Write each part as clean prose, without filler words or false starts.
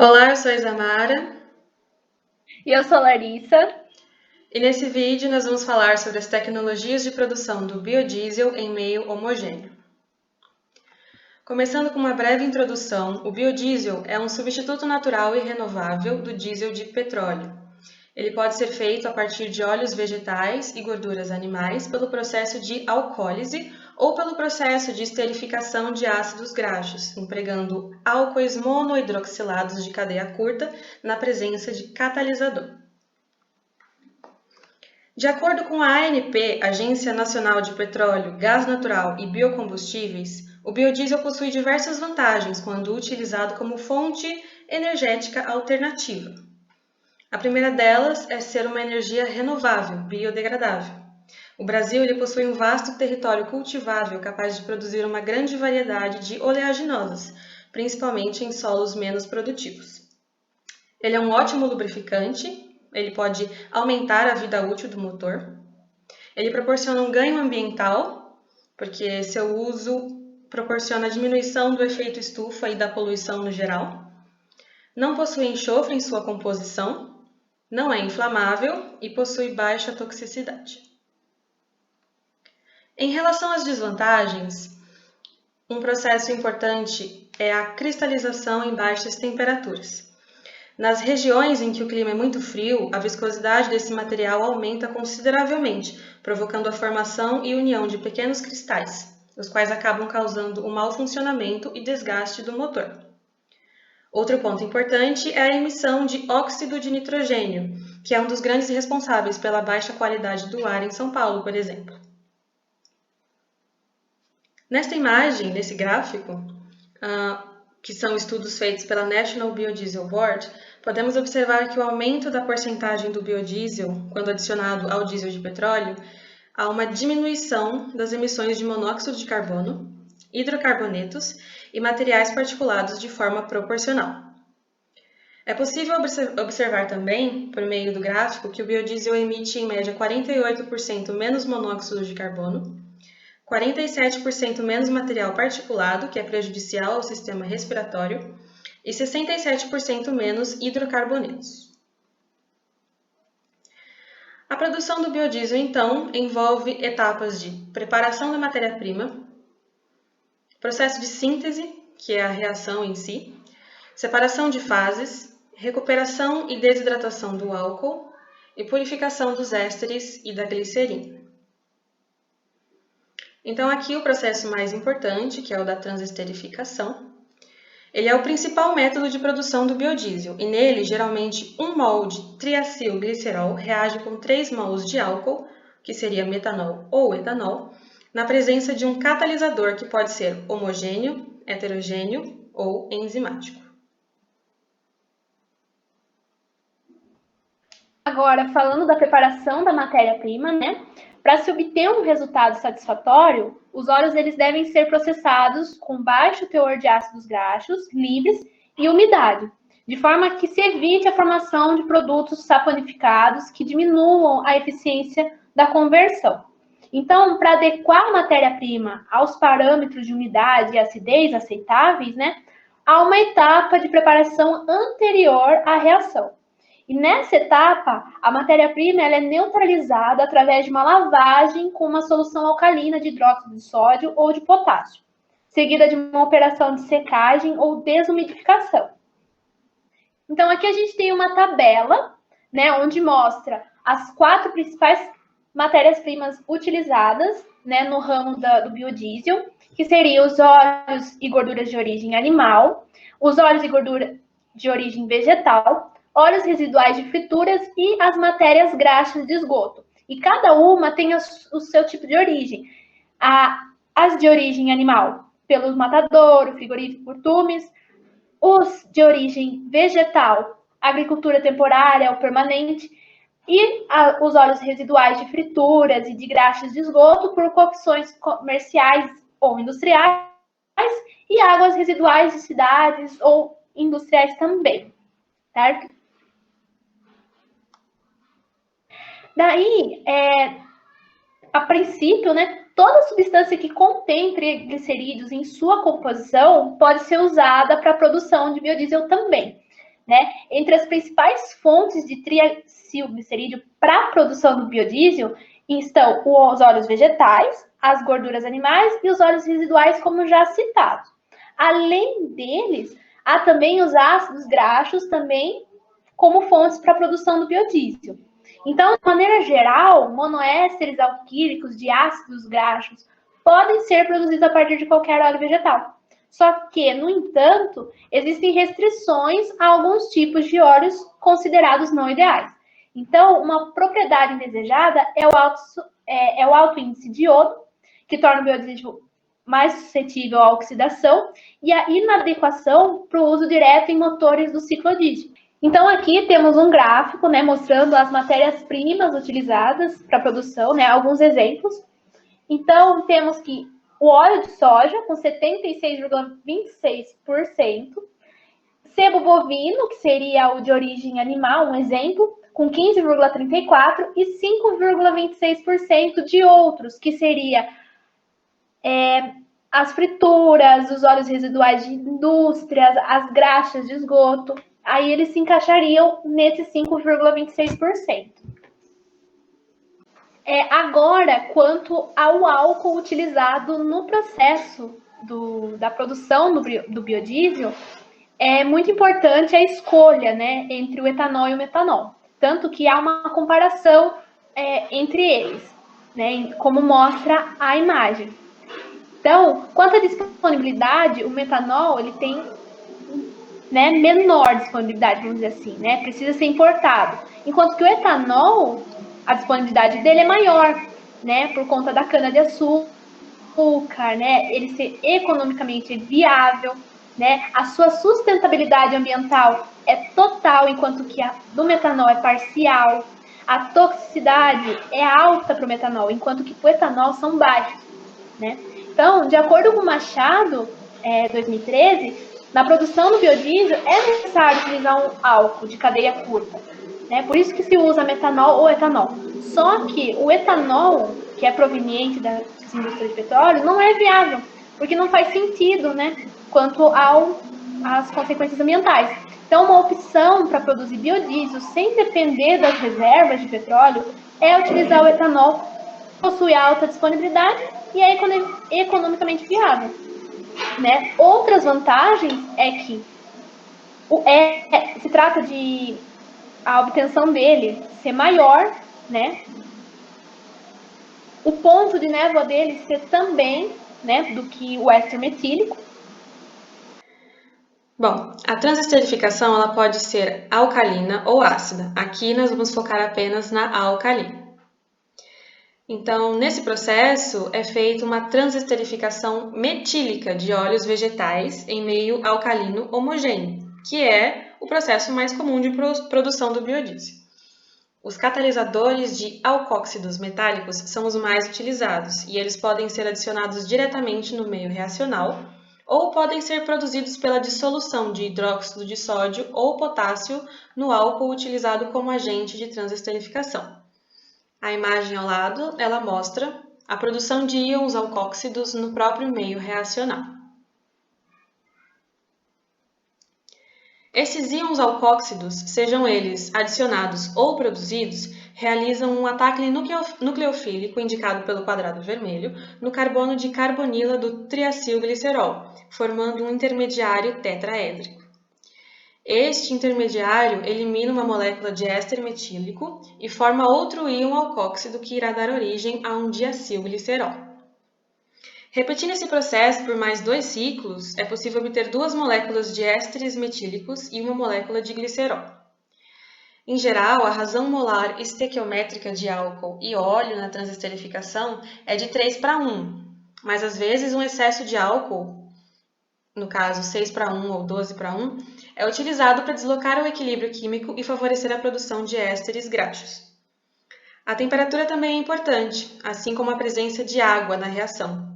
Olá, eu sou a Isamara E eu sou Larissa. e nesse vídeo nós vamos falar sobre as tecnologias de produção do biodiesel em meio homogêneo. Começando com uma breve introdução, o biodiesel é um substituto natural e renovável do diesel de petróleo. Ele pode ser feito a partir de óleos vegetais e gorduras animais pelo processo de alcoólise ou pelo processo de esterificação de ácidos graxos, empregando álcoois monohidroxilados de cadeia curta na presença de catalisador. De acordo com a ANP, Agência Nacional de Petróleo, Gás Natural e Biocombustíveis, o biodiesel possui diversas vantagens quando utilizado como fonte energética alternativa. A primeira delas é ser uma energia renovável, biodegradável. O Brasil possui um vasto território cultivável capaz de produzir uma grande variedade de oleaginosas, principalmente em solos menos produtivos. Ele é um ótimo lubrificante, ele pode aumentar a vida útil do motor. Ele proporciona um ganho ambiental, porque seu uso proporciona a diminuição do efeito estufa e da poluição no geral. Não possui enxofre em sua composição, não é inflamável e possui baixa toxicidade. Em relação às desvantagens, um processo importante é a cristalização em baixas temperaturas. Nas regiões em que o clima é muito frio, a viscosidade desse material aumenta consideravelmente, provocando a formação e união de pequenos cristais, os quais acabam causando o mau funcionamento e desgaste do motor. Outro ponto importante é a emissão de óxido de nitrogênio, que é um dos grandes responsáveis pela baixa qualidade do ar em São Paulo, por exemplo. Nesta imagem, nesse gráfico, que são estudos feitos pela National Biodiesel Board, podemos observar que o aumento da porcentagem do biodiesel, quando adicionado ao diesel de petróleo, há uma diminuição das emissões de monóxido de carbono, hidrocarbonetos e materiais particulados de forma proporcional. É possível observar também, por meio do gráfico, que o biodiesel emite em média 48% menos monóxido de carbono, 47% menos material particulado, que é prejudicial ao sistema respiratório, e 67% menos hidrocarbonetos. A produção do biodiesel, então, envolve etapas de preparação da matéria-prima, processo de síntese, que é a reação em si, separação de fases, recuperação e desidratação do álcool e purificação dos ésteres e da glicerina. Então, aqui o processo mais importante, que é o da transesterificação. Ele é o principal método de produção do biodiesel, e nele, geralmente, 1 mol de triacilglicerol reage com 3 mols de álcool, que seria metanol ou etanol, na presença de um catalisador que pode ser homogêneo, heterogêneo ou enzimático. Agora, falando da preparação da matéria-prima, né? Para se obter um resultado satisfatório, os óleos eles devem ser processados com baixo teor de ácidos graxos, livres e umidade, de forma que se evite a formação de produtos saponificados que diminuam a eficiência da conversão. Então, para adequar a matéria-prima aos parâmetros de umidade e acidez aceitáveis, né, há uma etapa de preparação anterior à reação. E nessa etapa, a matéria-prima é neutralizada através de uma lavagem com uma solução alcalina de hidróxido de sódio ou de potássio, seguida de uma operação de secagem ou desumidificação. Então, aqui a gente tem uma tabela, né, onde mostra as 4 principais matérias-primas utilizadas, né, no ramo do biodiesel, que seriam os óleos e gorduras de origem animal, os óleos e gordura de origem vegetal, óleos residuais de frituras e as matérias graxas de esgoto. E cada uma tem o seu tipo de origem. As de origem animal, pelos matadouro, frigorífico, curtumes. Os de origem vegetal, agricultura temporária ou permanente. E os óleos residuais de frituras e de graxas de esgoto por cocções comerciais ou industriais. E águas residuais de cidades ou industriais também, certo? Daí, a princípio, né, toda substância que contém triglicerídeos em sua composição pode ser usada para a produção de biodiesel também. né? Entre as principais fontes de triacilglicerídeo para a produção do biodiesel estão os óleos vegetais, as gorduras animais e os óleos residuais, como já citado. Além deles, há também os ácidos graxos também como fontes para a produção do biodiesel. Então, de maneira geral, monoésteres alquílicos de ácidos graxos podem ser produzidos a partir de qualquer óleo vegetal. Só que, no entanto, existem restrições a alguns tipos de óleos considerados não ideais. Então, uma propriedade indesejada é o alto índice de iodo, que torna o biodiesel mais suscetível à oxidação, e a inadequação para o uso direto em motores do ciclo diesel. Então, aqui temos um gráfico, né, mostrando as matérias-primas utilizadas para a produção, né, alguns exemplos. Então, temos que o óleo de soja, com 76,26%, sebo bovino, que seria o de origem animal, um exemplo, com 15,34% e 5,26% de outros, que seria as frituras, os óleos residuais de indústrias, as graxas de esgoto. Aí eles se encaixariam nesse 5,26%. Agora, quanto ao álcool utilizado no processo da produção do biodiesel, é muito importante a escolha, né, entre o etanol e o metanol. Tanto que há uma comparação entre eles, né, como mostra a imagem. Então, quanto à disponibilidade, o metanol ele tem, né, menor disponibilidade, vamos dizer assim, né? Precisa ser importado. Enquanto que o etanol, a disponibilidade dele é maior, né? Por conta da cana-de-açúcar, né? Ele ser economicamente viável, né? A sua sustentabilidade ambiental é total, enquanto que a do metanol é parcial. A toxicidade é alta para o metanol, enquanto que o etanol são baixos, né? Então, de acordo com o Machado, 2013, na produção do biodiesel é necessário utilizar um álcool de cadeia curta, né? Por isso que se usa metanol ou etanol. Só que o etanol, que é proveniente das indústrias de petróleo, não é viável, porque não faz sentido, né? Quanto às consequências ambientais. Então, uma opção para produzir biodiesel sem depender das reservas de petróleo é utilizar o etanol, que possui alta disponibilidade e é economicamente viável, né? Outras vantagens é que se trata de a obtenção dele ser maior, né? O ponto de névoa dele ser também, né, do que o éster metílico. Bom, a transesterificação ela pode ser alcalina ou ácida. Aqui nós vamos focar apenas na alcalina. Então, nesse processo é feita uma transesterificação metílica de óleos vegetais em meio alcalino homogêneo, que é o processo mais comum de produção do biodiesel. Os catalisadores de alcóxidos metálicos são os mais utilizados e eles podem ser adicionados diretamente no meio reacional ou podem ser produzidos pela dissolução de hidróxido de sódio ou potássio no álcool utilizado como agente de transesterificação. A imagem ao lado, ela mostra a produção de íons alcóxidos no próprio meio reacional. Esses íons alcóxidos, sejam eles adicionados ou produzidos, realizam um ataque nucleofílico indicado pelo quadrado vermelho no carbono de carbonila do triacilglicerol, formando um intermediário tetraédrico. Este intermediário elimina uma molécula de éster metílico e forma outro íon alcóxido que irá dar origem a um diacilglicerol. Repetindo esse processo por mais 2 ciclos, é possível obter 2 moléculas de ésteres metílicos e uma molécula de glicerol. Em geral, a razão molar estequiométrica de álcool e óleo na transesterificação é de 3:1, mas às vezes um excesso de álcool, no caso 6:1 ou 12:1, é utilizado para deslocar o equilíbrio químico e favorecer a produção de ésteres graxos. A temperatura também é importante, assim como a presença de água na reação.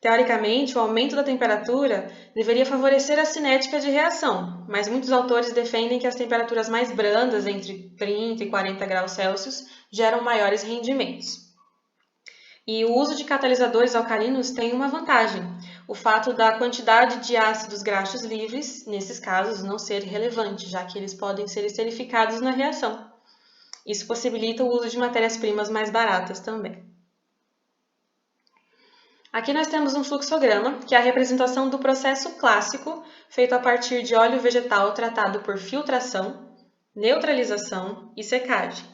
Teoricamente, o aumento da temperatura deveria favorecer a cinética de reação, mas muitos autores defendem que as temperaturas mais brandas, entre 30 e 40 graus Celsius, geram maiores rendimentos. E o uso de catalisadores alcalinos tem uma vantagem: o fato da quantidade de ácidos graxos livres, nesses casos, não ser relevante, já que eles podem ser esterificados na reação. Isso possibilita o uso de matérias-primas mais baratas também. Aqui nós temos um fluxograma, que é a representação do processo clássico, feito a partir de óleo vegetal tratado por filtração, neutralização e secagem.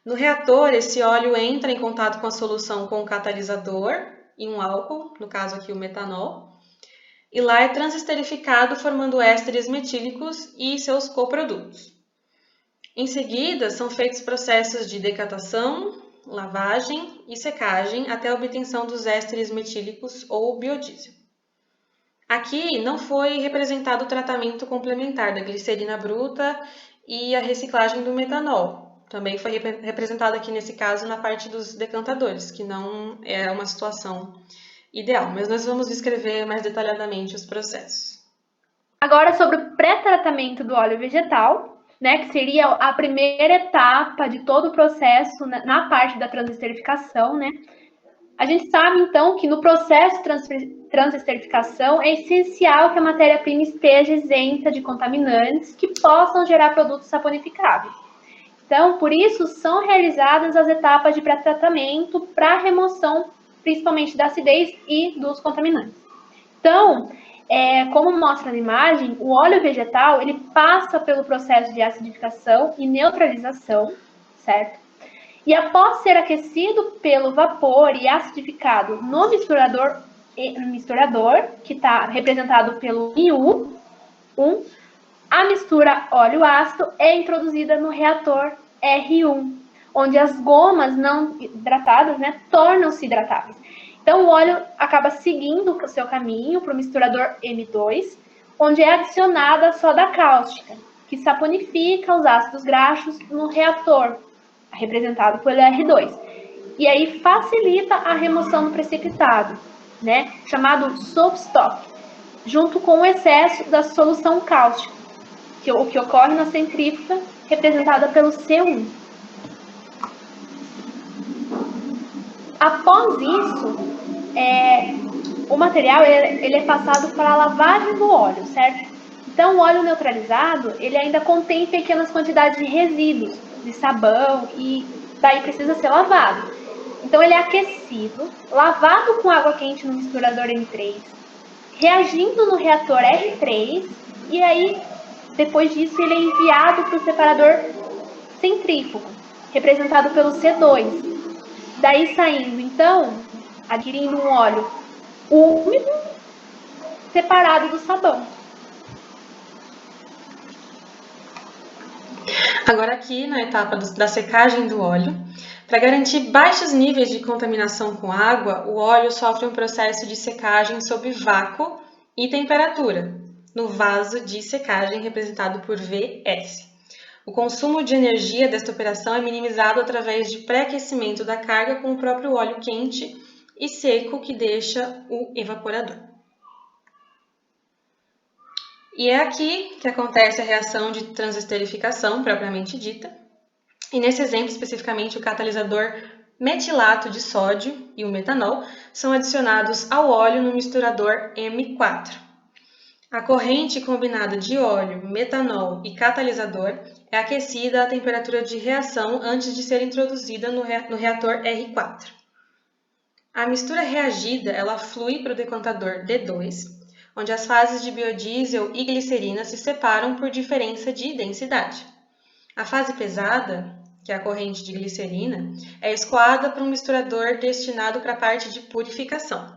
No reator, esse óleo entra em contato com a solução com o catalisador e um álcool, no caso aqui o metanol, e lá é transesterificado formando ésteres metílicos e seus coprodutos. Em seguida, são feitos processos de decatação, lavagem e secagem até a obtenção dos ésteres metílicos ou biodiesel. Aqui não foi representado o tratamento complementar da glicerina bruta e a reciclagem do metanol. Também foi representado aqui nesse caso na parte dos decantadores, que não é uma situação ideal, mas nós vamos descrever mais detalhadamente os processos. Agora sobre o pré-tratamento do óleo vegetal, né, que seria a primeira etapa de todo o processo na parte da transesterificação, né? A gente sabe, então, que no processo de transesterificação é essencial que a matéria-prima esteja isenta de contaminantes que possam gerar produtos saponificáveis. Então, por isso, são realizadas as etapas de pré-tratamento para remoção, principalmente da acidez e dos contaminantes. Então, como mostra na imagem, o óleo vegetal ele passa pelo processo de acidificação e neutralização, certo? E após ser aquecido pelo vapor e acidificado no misturador, que está representado pelo IU1, a mistura óleo ácido é introduzida no reator R1, onde as gomas não hidratadas, né, tornam-se hidratáveis. Então, o óleo acaba seguindo o seu caminho para o misturador M2, onde é adicionada a soda cáustica, que saponifica os ácidos graxos no reator, representado pelo R2. E aí facilita a remoção do precipitado, né, chamado soapstock, junto com o excesso da solução cáustica, o que ocorre na centrífuga, representada pelo C1. Após isso, o material ele é passado para a lavagem do óleo, certo? Então, o óleo neutralizado, ele ainda contém pequenas quantidades de resíduos, de sabão, e daí precisa ser lavado. Então, ele é aquecido, lavado com água quente no misturador M3, reagindo no reator R3, e aí, depois disso, ele é enviado para o separador centrífugo, representado pelo C2. Daí saindo, então, adquirindo um óleo úmido, separado do sabão. Agora aqui, na etapa da secagem do óleo, para garantir baixos níveis de contaminação com água, o óleo sofre um processo de secagem sob vácuo e temperatura, no vaso de secagem representado por VS. O consumo de energia desta operação é minimizado através de pré-aquecimento da carga com o próprio óleo quente e seco que deixa o evaporador. E é aqui que acontece a reação de transesterificação propriamente dita. E nesse exemplo, especificamente, o catalisador metilato de sódio e o metanol são adicionados ao óleo no misturador M4. A corrente combinada de óleo, metanol e catalisador é aquecida à temperatura de reação antes de ser introduzida no reator R4. A mistura reagida ela flui para o decantador D2, onde as fases de biodiesel e glicerina se separam por diferença de densidade. A fase pesada, que é a corrente de glicerina, é escoada para um misturador destinado para a parte de purificação.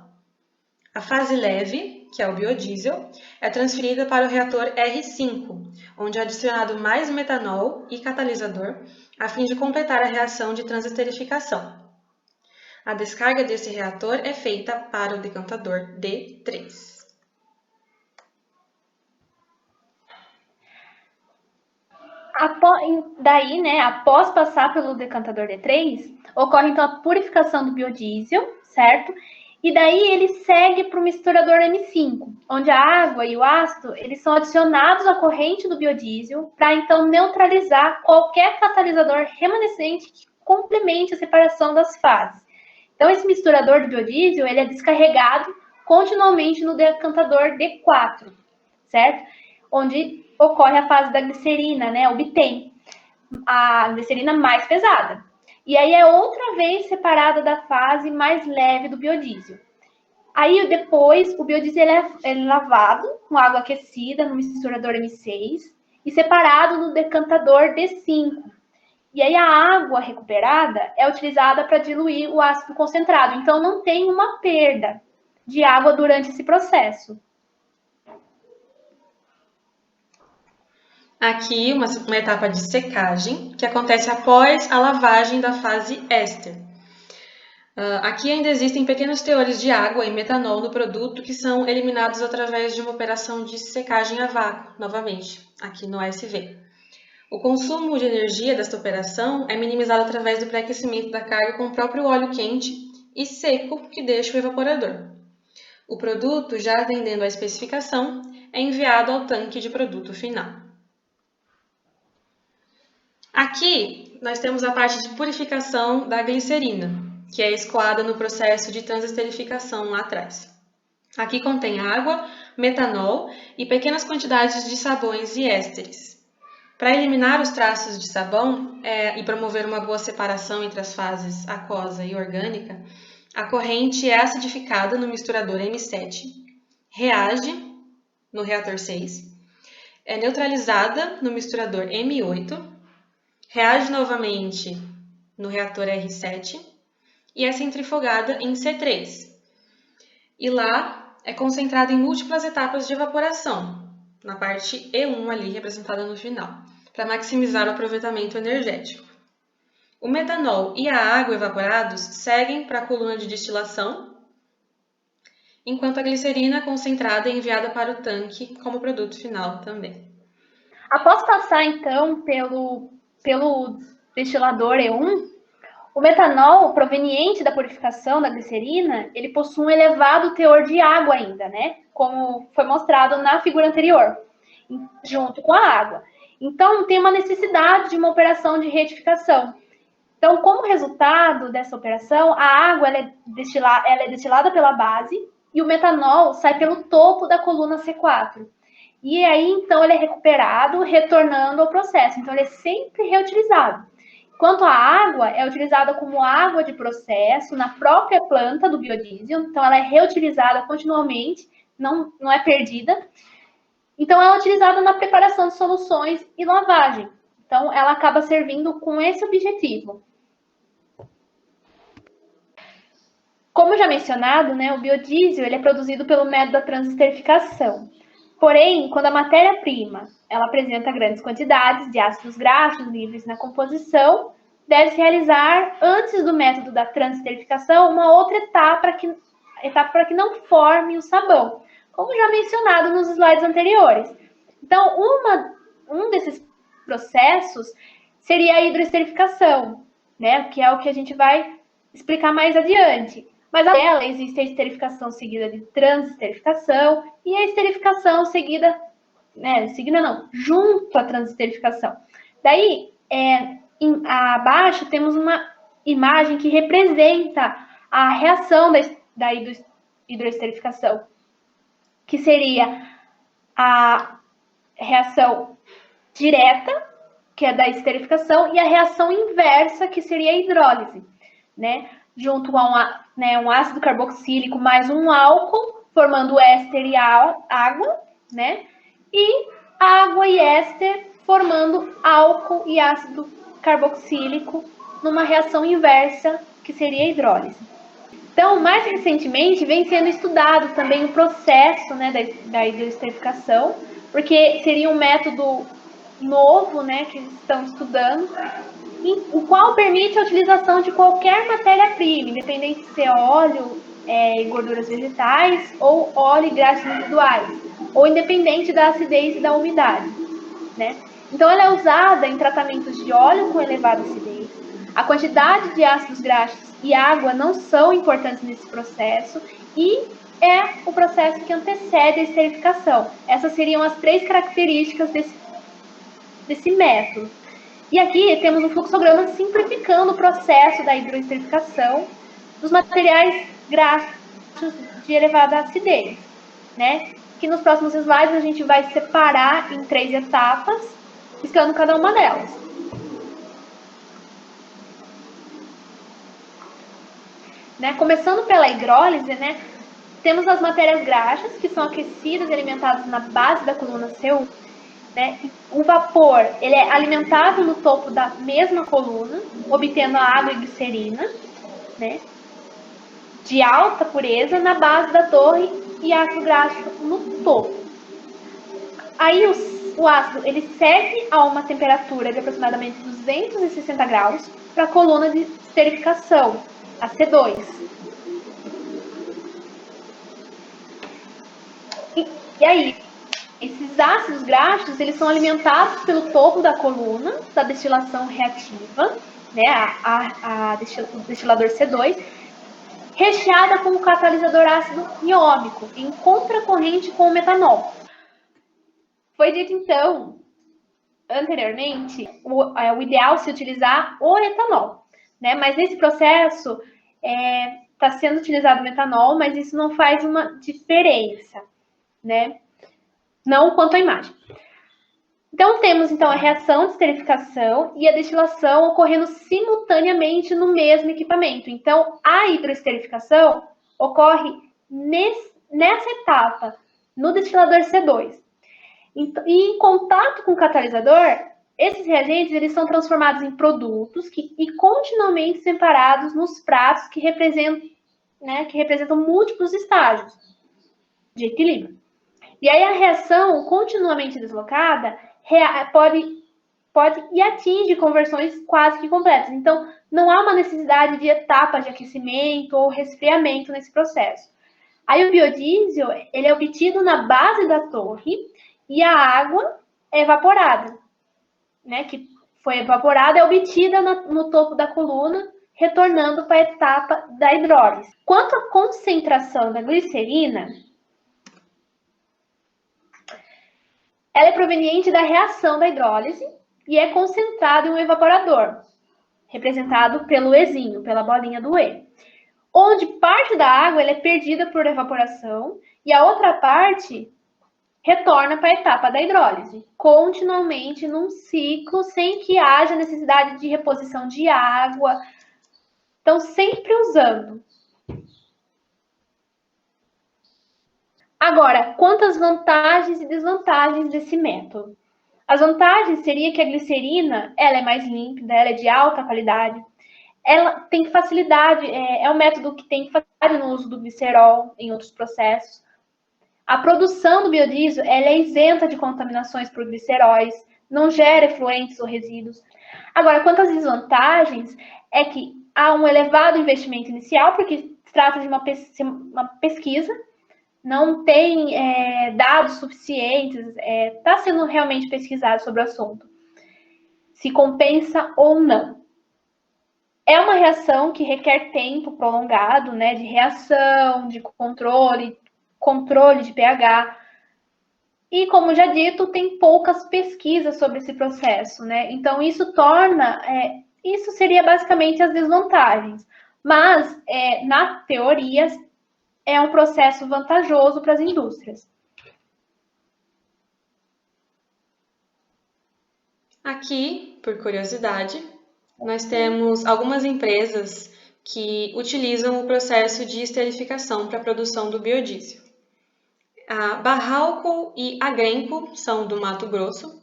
A fase leve, que é o biodiesel, é transferida para o reator R5, onde é adicionado mais metanol e catalisador, a fim de completar a reação de transesterificação. A descarga desse reator é feita para o decantador D3. Daí, né, após passar pelo decantador D3, ocorre então a purificação do biodiesel, certo? E daí ele segue para o misturador M5, onde a água e o ácido eles são adicionados à corrente do biodiesel para então neutralizar qualquer catalisador remanescente que complemente a separação das fases. Então, esse misturador de biodiesel, ele é descarregado continuamente no decantador D4, certo? Onde ocorre a fase da glicerina, né? Obtém a glicerina mais pesada. E aí é outra vez separada da fase mais leve do biodiesel. Aí depois o biodiesel é lavado com água aquecida no misturador M6 e separado no decantador D5. E aí a água recuperada é utilizada para diluir o ácido concentrado. Então não tem uma perda de água durante esse processo. Aqui uma etapa de secagem que acontece após a lavagem da fase éster. Aqui ainda existem pequenos teores de água e metanol no produto que são eliminados através de uma operação de secagem a vácuo, novamente, aqui no ASV. O consumo de energia desta operação é minimizado através do pré-aquecimento da carga com o próprio óleo quente e seco que deixa o evaporador. O produto, já atendendo à especificação, é enviado ao tanque de produto final. Aqui nós temos a parte de purificação da glicerina, que é escoada no processo de transesterificação lá atrás. Aqui contém água, metanol e pequenas quantidades de sabões e ésteres. Para eliminar os traços de sabão e promover uma boa separação entre as fases aquosa e orgânica, a corrente é acidificada no misturador M7, reage no reator 6, é neutralizada no misturador M8, reage novamente no reator R7 e é centrifugada em C3. E lá é concentrada em múltiplas etapas de evaporação, na parte E1 ali representada no final, para maximizar o aproveitamento energético. O metanol e a água evaporados seguem para a coluna de destilação, enquanto a glicerina concentrada é enviada para o tanque como produto final também. Após passar, então, pelo destilador E1, o metanol proveniente da purificação da glicerina, ele possui um elevado teor de água ainda, né? Como foi mostrado na figura anterior, junto com a água. Então, tem uma necessidade de uma operação de retificação. Então, como resultado dessa operação, a água ela é destilada pela base e o metanol sai pelo topo da coluna C4. E aí, então, ele é recuperado, retornando ao processo. Então, ele é sempre reutilizado. Quanto à água, é utilizada como água de processo na própria planta do biodiesel. Então, ela é reutilizada continuamente, não é perdida. Então, ela é utilizada na preparação de soluções e lavagem. Então, ela acaba servindo com esse objetivo. Como já mencionado, né, o biodiesel ele é produzido pelo método da transesterificação. Porém, quando a matéria-prima ela apresenta grandes quantidades de ácidos graxos livres na composição, deve-se realizar, antes do método da transesterificação, uma outra etapa para que não forme o sabão, como já mencionado nos slides anteriores. Então, um desses processos seria a hidroesterificação, né, que é o que a gente vai explicar mais adiante. Mas dela existe a esterificação seguida de transesterificação e a esterificação junto à transesterificação. Daí, abaixo temos uma imagem que representa a reação da hidroesterificação, que seria a reação direta, que é da esterificação, e a reação inversa, que seria a hidrólise, né? Junto a um ácido carboxílico mais um álcool, formando éster e água, né? E água e éster formando álcool e ácido carboxílico numa reação inversa, que seria a hidrólise. Então, mais recentemente, vem sendo estudado também o processo, né, da hidroesterificação, porque seria um método novo, né, que eles estão estudando, o qual permite a utilização de qualquer matéria-prima, independente de ser óleo e gorduras vegetais, ou óleo e graxos residuais, ou independente da acidez e da umidade, né? Então, ela é usada em tratamentos de óleo com elevada acidez. A quantidade de ácidos graxos e água não são importantes nesse processo e é o processo que antecede a esterificação. Essas seriam as 3 características desse método. E aqui temos um fluxograma simplificando o processo da hidroesterificação, dos materiais graxos de elevada acidez, né? Que nos próximos slides a gente vai separar em 3 etapas, explicando cada uma delas. Né? Começando pela hidrólise, né? Temos as matérias graxas, que são aquecidas e alimentadas na base da coluna C1. Né? O vapor ele é alimentado no topo da mesma coluna, obtendo a água e glicerina, né? De alta pureza na base da torre e ácido graxo no topo. Aí o ácido ele segue a uma temperatura de aproximadamente 260 graus para a coluna de esterificação, a C2. E aí, esses ácidos graxos eles são alimentados pelo topo da coluna da destilação reativa, né, o destilador C2, recheada com o catalisador ácido iônico, em contracorrente com o metanol. Foi dito, então, anteriormente, o ideal se utilizar o etanol, né? Mas nesse processo está sendo utilizado o metanol, mas isso não faz uma diferença, né? Não quanto à imagem. Então, temos então a reação de esterificação e a destilação ocorrendo simultaneamente no mesmo equipamento. Então, a hidroesterificação ocorre nessa etapa, no destilador C2. E em contato com o catalisador, esses reagentes eles são transformados em produtos e continuamente separados nos pratos que representam múltiplos estágios de equilíbrio. E aí a reação continuamente deslocada pode e atinge conversões quase que completas. Então, não há uma necessidade de etapas de aquecimento ou resfriamento nesse processo. Aí o biodiesel ele é obtido na base da torre e a água é evaporada, né? Que foi evaporada é obtida no topo da coluna, retornando para a etapa da hidrólise. Quanto à concentração da glicerina, ela é proveniente da reação da hidrólise e é concentrada em um evaporador, representado pelo Ezinho, pela bolinha do E, onde parte da água ela é perdida por evaporação e a outra parte retorna para a etapa da hidrólise, continuamente num ciclo sem que haja necessidade de reposição de água. Então, sempre usando. Agora, quantas vantagens e desvantagens desse método? As vantagens seria que a glicerina ela é mais límpida, ela é de alta qualidade, ela tem facilidade, é um método que tem facilidade no uso do glicerol em outros processos. A produção do biodiesel ela é isenta de contaminações por gliceróis, não gera efluentes ou resíduos. Agora, quanto às desvantagens, é que há um elevado investimento inicial, porque se trata de uma pesquisa, não tem dados suficientes, está sendo realmente pesquisado sobre o assunto. Se compensa ou não. É uma reação que requer tempo prolongado, né, de reação, de controle de pH. E, como já dito, tem poucas pesquisas sobre esse processo, né? Então, isso torna... isso seria basicamente as desvantagens. Mas, na teoria, é um processo vantajoso para as indústrias. Aqui, por curiosidade, nós temos algumas empresas que utilizam o processo de esterificação para a produção do biodiesel. A Barralco e a Grenco são do Mato Grosso,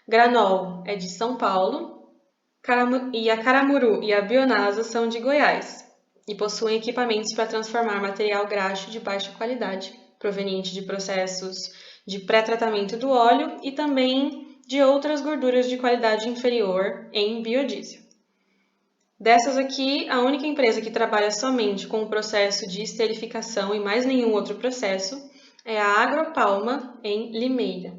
Granol é de São Paulo, e a Caramuru e a Bionasa são de Goiás e possuem equipamentos para transformar material graxo de baixa qualidade, proveniente de processos de pré-tratamento do óleo e também de outras gorduras de qualidade inferior em biodiesel. Dessas aqui, a única empresa que trabalha somente com o processo de esterificação e mais nenhum outro processo é a Agropalma, em Limeira.